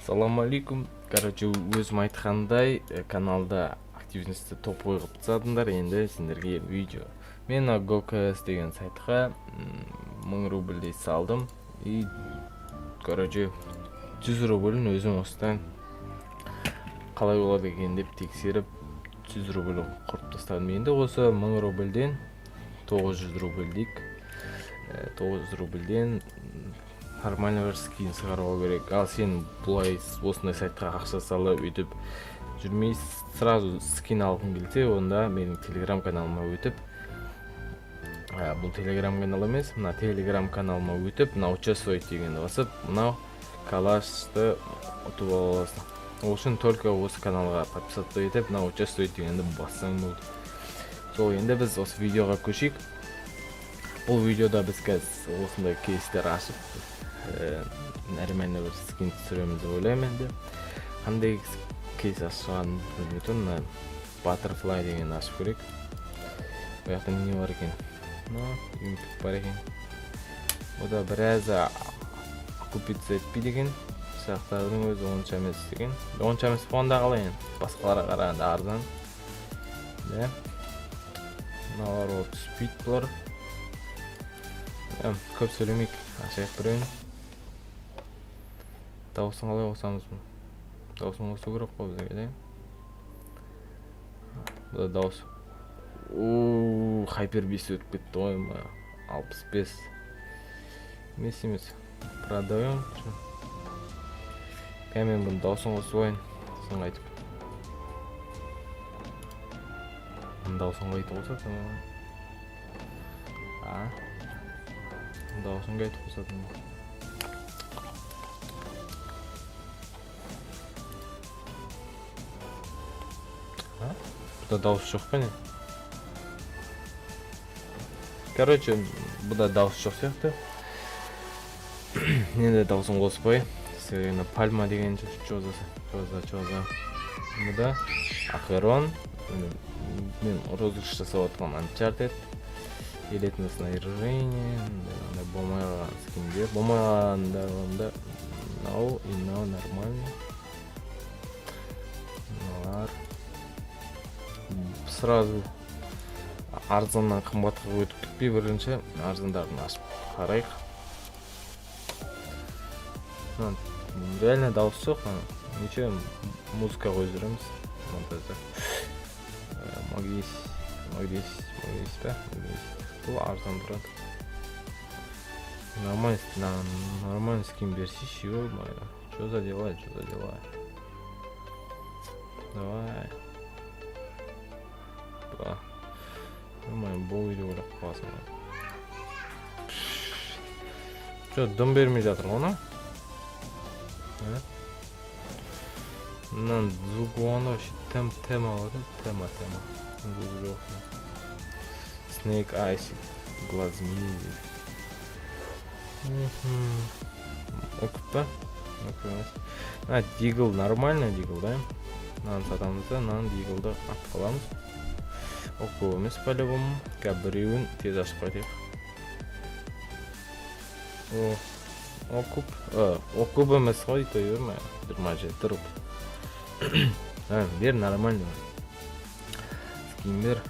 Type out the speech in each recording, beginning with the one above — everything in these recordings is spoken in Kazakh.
Салам алейкум. Короче, өзім айтқандай, каналда активностьті топ қойып тастадыңдар. Енді сендерге видео. Мен GoKS деген сайтқа 1000 рубльдей салдым. И, короче, 100 рублін өзім осыдан қалай болады екен деп тексеріп 100 рубль құрып тастадым. Енді осы 1000 рубльден 900 рубль дейік. 900 рубльден нормально бір скин шығаруға керек. Ал сен бұлай осындай сайтқа ақша салып өйтіп жүрмей, сразу скин алғың келсе, онда менің телеграм каналыма өтіп, бұл телеграм канал емес, мына телеграм каналыма өтіп, мына участвовать дегенді басып, мынау калашты ұтып аласың. Ол үшін только осы каналға подписаться етіп, мына участвовать дегенді бассаң болды. Сол, енді біз осы видеоға көшейік. Бұл видеода біз қазір осындай кейстер ашып, нормально бір скин түсіреміз деп ойлаймын енді. Қандай кейс ашқанын білмей тұрмын. Butterfly деген ашып көрейік. Бұл жақта не бар екен? Импит бар екен. Ода біраз оккупация етпейді екен. Сақтардың өзі онша емес деген. Онша емес болғанда қалай енді? Басқаларға қарағанда арзан. Мыналар ол түспейді бұлар. Көп сөйлемейік, ашайық біреуін. Дауысын қалай қосамыз бұл? Дауысын қосу керек қой бізге, да? Бұл да дауыс. Hyper-Beast өтіп кетті ғой, 65. Емес. Продаем. Мен бұны дауысын қосу ойын. Соң айтып. Дауысын қайтып қосады, тамам. Дауысын қайтып қосады. Бұда дауыс жоқ па не? Короче, бұда дауыс жоқ сияқты. Енді дауысын қоспай. Сегена пальма деген чоза. Бұда Акерон. Мен розыгрыш жасап отқан Uncharted. Елетін снаряжение. Болмайған скиндер. Болмайғанда мынау и мынау нормально. Мыналар сразу арзаннан қымбатқа өтіп кетпей, бірінші арзандарын ашып қарайық. Реально дауыс жоқ. Неше музыка қойып жүреміз монтажда. Магнис па? Бұл арзан тұрады. Нормальный скин берсишь, ё-моё. Что за дела? Давай. Бұл видео ойлап қаласың. Что, дым бермей жатыр оны? Мынан звук оғанда вообще тема алады. Тема. Звук жоқ. Snake Eyes. Глазми. Окып па? Окып емес. Дигл нормально, Дигл, да? Нан сатамыз да, нан Диглды атып қаламыз. Окып емес по-любому. Біреуін тез ашып қайтайық. Окып емес қой, той өрме. 27 рубль. Бер нормально. Скин бер.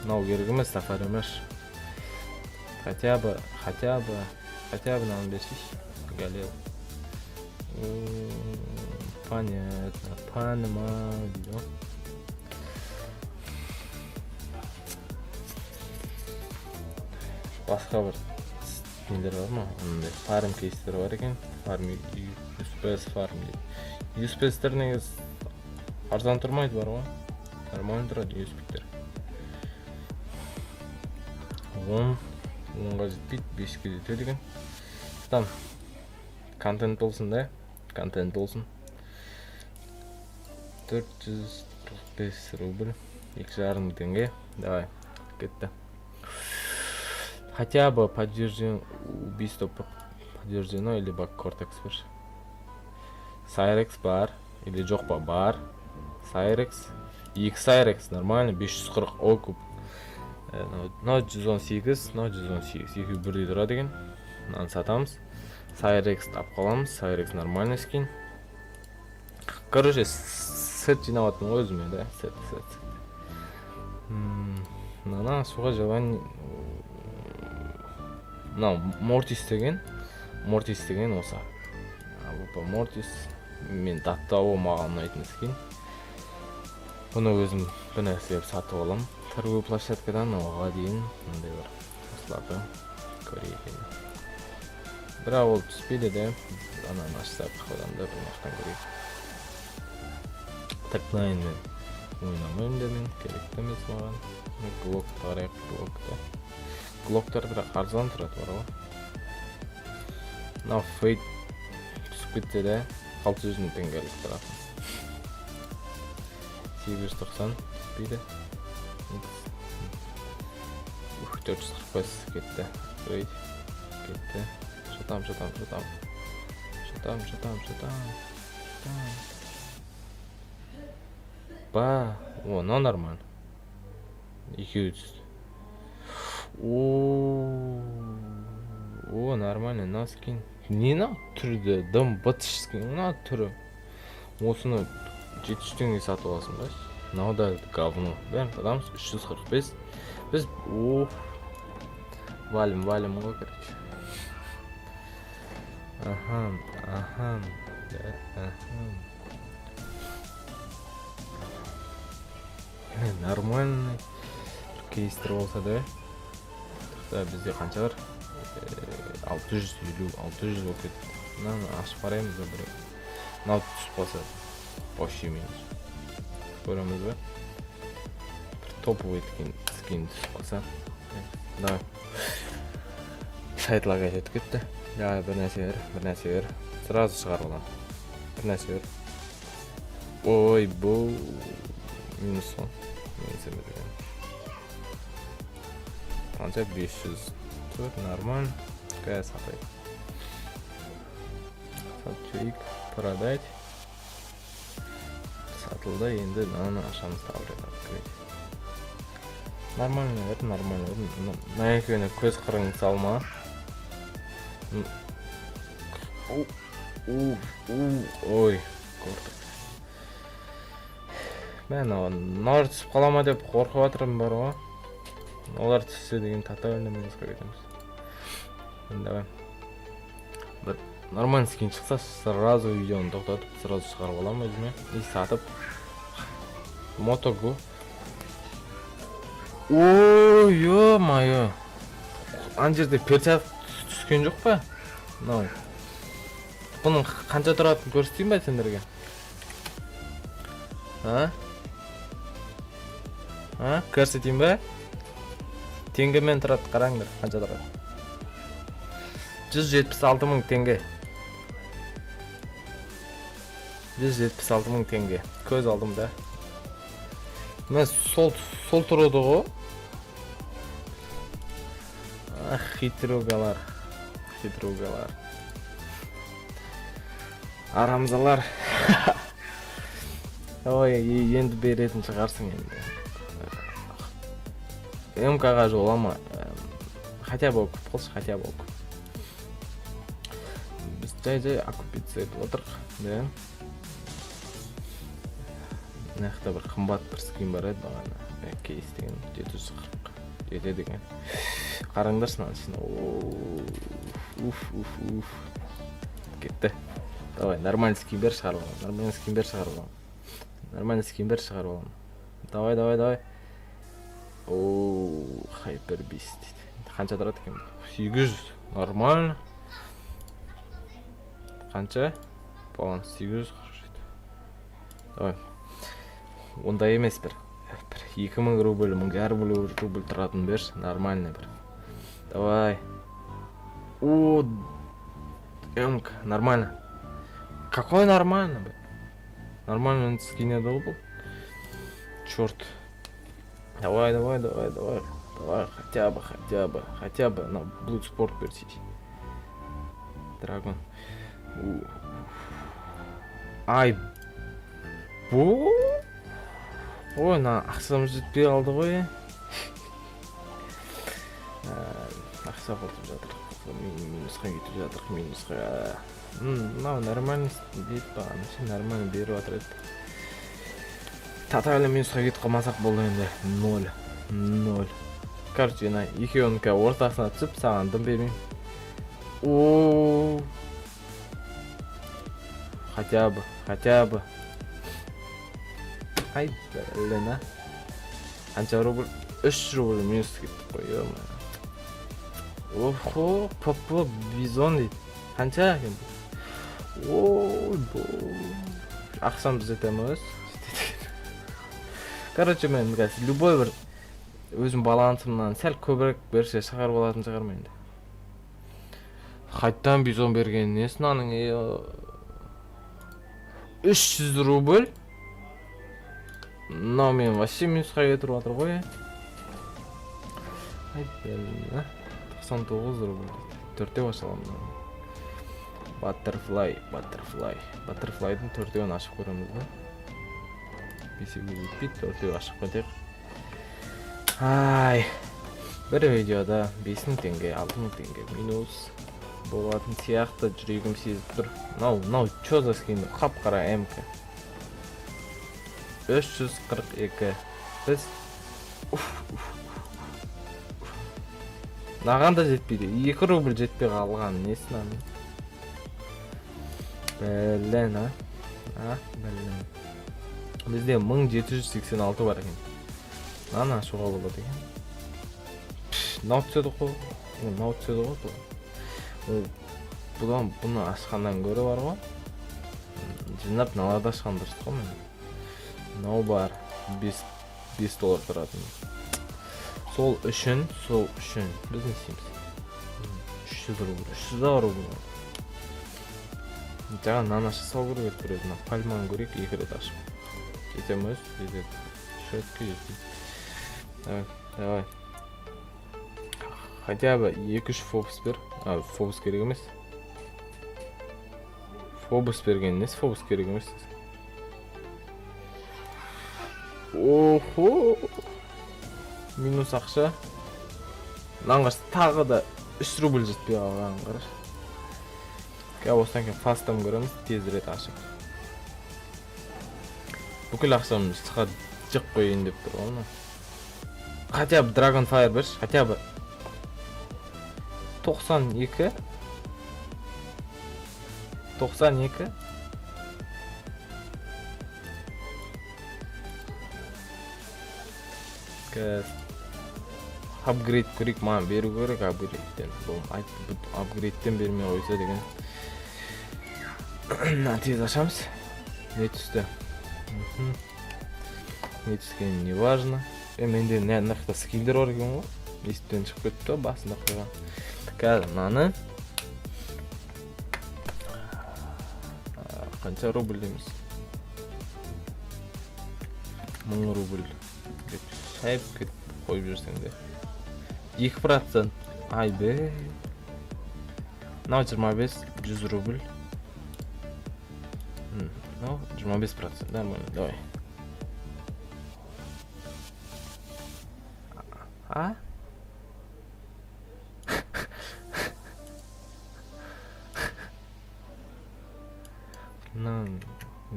Нау керек емес, сафар емес. Хотя бы нам берсишь. Галел. Понятно. Понимаю. Басқа бір нелер бар ма? Фарм кейстер бар екен. USPS фарм дейді. USPS-тер негіз арзан тұрмайды бар ғой. Нормально тұрады USP-тер. 10-ға жетпейді, 5-ке жетеді екен. Там контент болсын да, контент болсын. 435 рубль, 2,5 теңге. Давай, кетті. Хотя бы подтвержден убийство подтверждено или баг Cortex бір. Сайрекс бар, или жоқ па бар. Сайрекс, 2 Сайрекс нормально, 540 окуп. 118, 2 бірдей тұрады екен. Мынаны сатамыз. Сайрекс тап қаламыз. Сайрекс нормальный скин. короче сет жинап аттым ғой өзүмө да сет мына суга жабан мына мортис деген осы лупа мортис мен даттабы мага унайтын экен. Буну өзүм бир нерсе сатып алам. Торговый площадкадан ага дейин мындай бар. Осыларды көрейин. Бирок ол түспейди да. Анан ачсак калганда бул жактан көрейик. Так мен ойнамайм дедим, керек эмес мага. Глок тарайк глокто. Глоктор бирок арзан турат барабы. На фейк түсүп кетсе да 600 миң теңгелик турат. 890 түспейди. 445 кетти. Фейк кетти. Шатам. Ба, о, нормально. 200. О, нормально, наскин. Не на түрдө дым бытышкин, на түрү. Осуну 700 теңге сатып аласың да. Надо говно. Бен адам 345. Biz валим го, короче. Ага. Нормальный кейстер болса да. Бізде қанша бар? 650 болып кетті. Мынаны ашып қараймыз да бір. Мынау түсіп қалса вообще минус. Көреміз бе? Бір топовый скин түсіп қалса. Давай. Сайтларға жетіп кетті. Давай бір нәрсе бер. Сразу шығарып алам. Бір нәрсе бер. Ой, бұл минус ол. Қанша 500 тұр, нормально. Какая сатайық. Сатчайық, продать. Сатылды, енді наны ашамыз табырет. Нормально. На екеуіне көз қырың салма. Ой, көрдік. Мен нар түсіп қалама деп қорқып атырым бар ғой. Олар түссе деген тотально минусқа кетеміз. Давай. Бір нормальный скин шықса, сразу видеоны тоқтатып, сразу шығарып алам өзіме. И сатып. Мотогу. Ой, ё-моё. Ана жерде перчатка түскен жоқ па? Мынау. Бұның қанша тұратынын көрсетейін ба сендерге? Көрсетейін ба? Теңгемен тұрады, қараңдар, қанша тұрады? 176 мың теңге. 176 мың теңге. Көз алдым да. Мен сол тұрады ғой. Хитругалар. Арамзалар. Ой, енді беретін шығарсың енді. МК-ға жолама. Хотя бы окуп қалшы, хотя бы окуп. Біз жай окупиться етіп отырық. Да? Нақта бір қымбат бір скин бар еді бағана. Кейс деген 740 жетеді деген. Қараңдарсын аншына. Уф. Кетті. Давай, нормальный скин бер шығарып алам. Давай. Ооо, хайпербист дейді. Қанша тұрады екен? 800. Нормально. Қанша? Балан 800. Давай. Ондай емес бір 2000 рубль, 1000 рубль тұратын берші. Нормально бір. Давай. О, эмка, нормально. Какой нормально, блин? Нормально скинет был. Черт. Давай. Хотя бы на Bloodsport персить. Драгон. Ай. Бу. Ой, на ақсам жетпей алды ғой. Ақса болып жатыр. минусқа кетіп жатырық, минусқа. Мынау нормально дейді бағана, нормально беріп жатыр еді. Тотально минусқа кетіп қалмасақ болды енді. 0. Короче, екеуінікі ортасына түсіп, саған дым бермеймін. Ооо. Хотя бы. Ай, блин, а. Қанша рубль? 3 рубль минус кетіп қой, Охо, попо, бизон дейді. Қанша екен? Ой, ақшамды жетеміз. Короче, мен любой бір өзім балансымнан сәл көбірек берсе шығарып алатын шығармын енді. Қайттан бизон берген несін аның 300 рубль. Мынау мен вообще минусқа кетіріп жатыр ғой. Ай, 99 рубль. 4-те башаламын. Баттерфлайдың 4-теуін ашып көреміз ба? 5-ге өтпейді, 4-те ашып кетейік. Ай, бір видеода 5000 теңге, 6000 теңге минус болатын сияқты жүрегім сезіп тұр. Мынау чё за скин? Қап-қара МК. 342. Біз маған да жетпейді. 2 рубль жетпей қалған несін аның? Блин, блин. Бізде 1786 бар екен. Ана ашуға болады екен. Мынау түседі ғой. Бұны ашқаннан көрі бар ғой. Жинап наларда ашқан дұрыс қой мен. Мынау бар. 5 доллар тұратын. Сол үшін біз не істейміз? 300 рубль. Жаңа нан аша сау көріп көреді. Пальманы көрейік, 2 рет ашып. Жетеміз, жетеді. Шөтке жетеді. Давай. Хотя бы 2-3 фобус бер. Фобус керек емес. Фобус берген несі фобус керек емес. Охо. Минус ақша. Нанға тағы да 3 рубль жетпей қалған қараш. Осыдан кейін фастам көреміз, тезірет ашып. Бүкіл ақшамды шыға жық қойын деп тұр оны. Хотя бы Dragonfire берші, хотя бы 92. Апгрейд көрейік, маған беру көрек апгрейдтен. Апгрейдтен бермей қойса деген. Тез ашамыз. Не түсті? Не түскен не важно. Менде нақта скиллдер бар екен ғой. Есіптен шығып кетті, басында қойған. Қазір мынаны қанша рубль дейміз? 1000 рубль. Шайып кетіп қойып жүрсеңдер. 2%. Ай бе. Мынау 25, 100 рубль. Мынау 25%. Да, давай.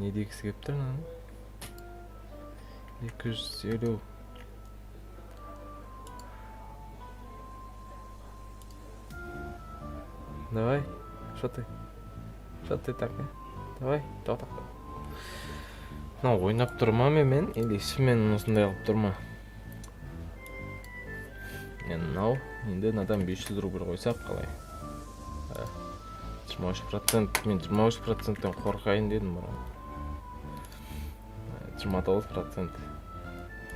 Не дегісі кеп тұр мынаны? 250. Давай, что ты так? Давай, тоқтақ. Ойнап тұрма мен, или шымен осындай алып тұрма? Мынау, енді надан 500 рубль қойсақ қалай? 23%, мен 23%-тен қорқайын дедім бұрын. 29%.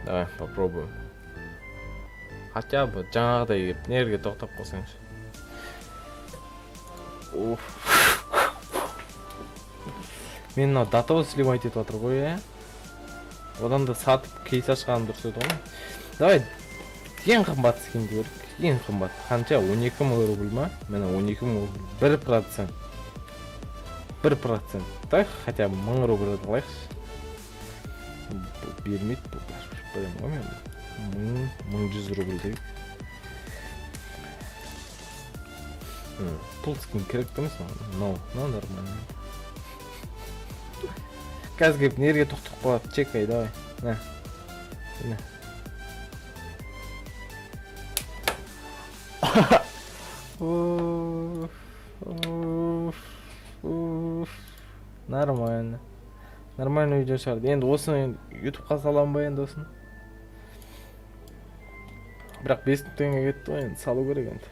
Давай, попробуем. Хотя бы жаңағыдай еп, нерге тоқтап қосаңшы. Мен мынау датаға сливать етіп жатыр ғой, Одан да сатып кейс ашқан дұрыс еді ғой. Давай, ең қымбат скинді көрік. Ең қымбат. Қанша? 12.000 рубль ма? Мені 12.000 рубль. 1%. 1%. Так, хотя бы 1000 рубль алайықшы. Бермейді бұл. Білем ғой мен. 1100 рубль дейік. Пул скин керек емес маған. Нормально. Қазір келіп нерге тоқтап қалады, чекай, давай. На. Нормально. Нормально видео шығарды. Енді осыны YouTube'қа салам ба енді осыны? Бірақ 5 теңге кетті ғой, енді салу керек енді.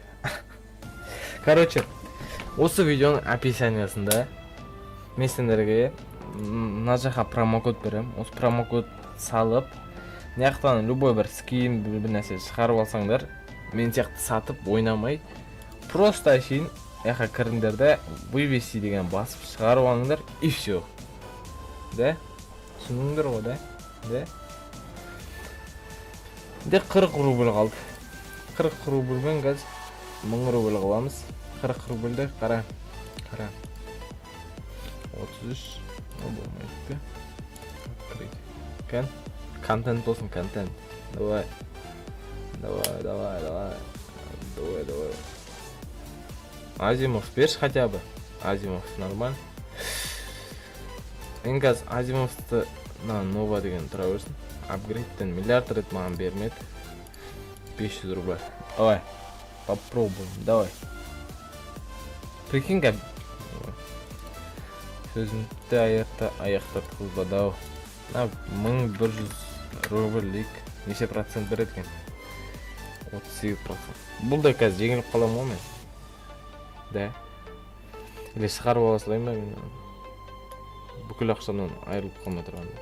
Короче, осы видеоның описаниясында мен сендерге мына жаққа промокод берем. Осы промокод салып, мынаяқтан любой бір скин, бір нәрсе шығарып алсаңдар, мен сияқты сатып ойнамай, просто әшейін яқа кіріңдер де вывести деген басып шығарып алыңдар и все. Да? Түсіндіңдер ғой, да? Да? Де 40 рубль қалды. 40 рубльмен қазір 1000 рубль қыламыз. 40 рубльді қара. 33. Болмайды. Открыть. Контент болсын, контент. Давай. Азимов берші хотя бы. Азимов нормально. Мен қазір Азимовты нова деген тұра берсін. Апгрейдтен миллиард рет маған бермеді. 500 рубль. Давай. Попробуем. Давай. Прикинь, как сөзімді аяқтатқызбады ау. 1100 рубльдік неше процент береді екен? 38%. Бұл да қазір жеңіліп қалам ғой мен. Да. Или шығарып ала салайын ба мен? Бүкіл ақшамнан айырылып қалмай тұрғанда.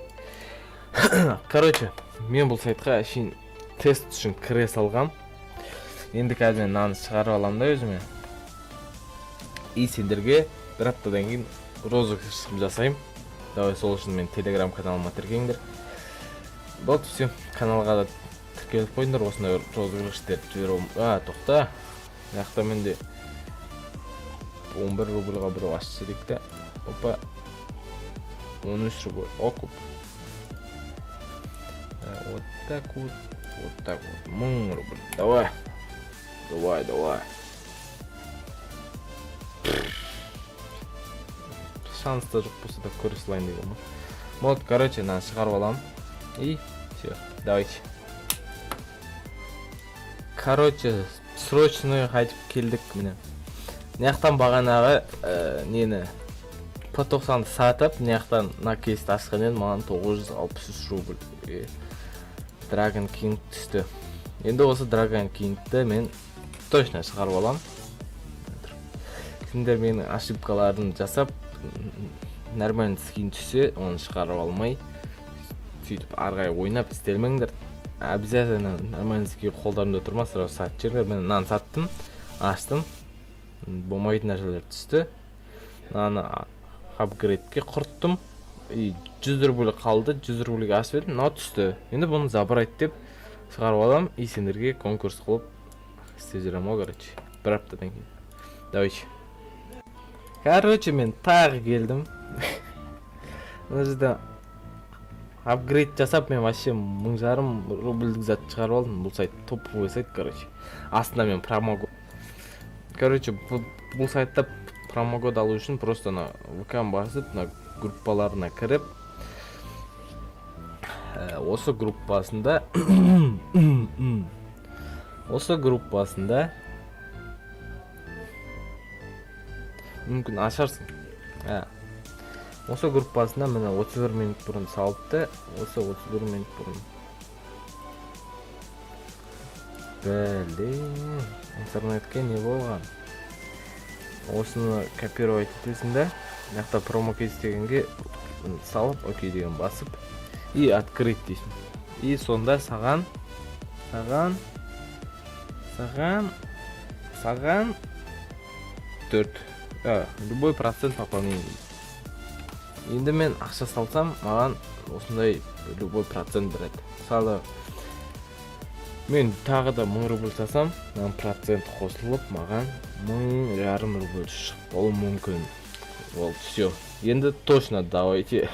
Короче, мен бұл сайтқа әшейін тест үшін кіре салғам. Енді қазір мен наны шығарып алам да өзіме. И сендерге бір аптадан кейін розыгрыш жасайым. Давай сол үшін мен телеграм каналыма тіркеңдер. Болды, все. Каналға да тіркеліп қойыңдар, осындай розыгрыштерді жіберем. Тоқта. Яқта менде 11 рубльға бір ашып жіберейік та. Опа. 13 рубль. Окуп. Вот так вот. 1000 рубль. Давай. Шанста жоқ болса да көре салайын деген ба. Вот, короче, наны шығарып алам. И все. Давайте. Короче, срочно қайтып келдік міне. Мынаяқтан бағанағы нені P90-ды сатып, мынаяқтан на кейсті ашқан едім, маған 963 рубль. Dragon King түсті. Енді осы Dragon King'ді мен точно шығарып алам. Сендер менің ошибкаларын жасап, нормально скин түссе, оны шығарып алмай, сөйтіп арғай ойнап істелмеңдер. Обязательно нормально скин қолдарында тұрма, сразу сатып жіберіңдер. Мен наны саттым, аштым, болмайтын нәрселер түсті. Наны апгрейдке құрттым, 100 рубль қалды, 100 рубльге ашып едім, мынау түсті. Енді бұны забрать деп шығарып алам, и сендерге конкурс қылып істеп жүрем ғой, короче. Бір аптадан кейін. Давайте. Короче, мен тағы келдім. Мына жерде апгрейд жасап, мен вообще 1500 рубльдік зат шығарып алдым. Бұл сайт топовый сайт, короче. Астында мен промокод. Короче, бұл сайтта промокод алу үшін просто на ВК-ны басып, на группаларына кіріп, осы группасында мүмкін ашарсың. Осы группасында міне 31 минут бұрын салыпты. Осы 31 минут бұрын. Блин, интернетке не болған? Осыны копировать етесің да, мынаяқта промокод дегенге салып, окей деген басып, и открыть дейсің. И сонда саған 4. Любой процент пополнение. Енді мен ақша салсам, маған осындай любой процент береді. Мысалы, мен тағы да 1000 рубль салсам, маған процент қосылып, маған 1500 рубль шығып болуы мүмкін. Ол все. Енді точно давайте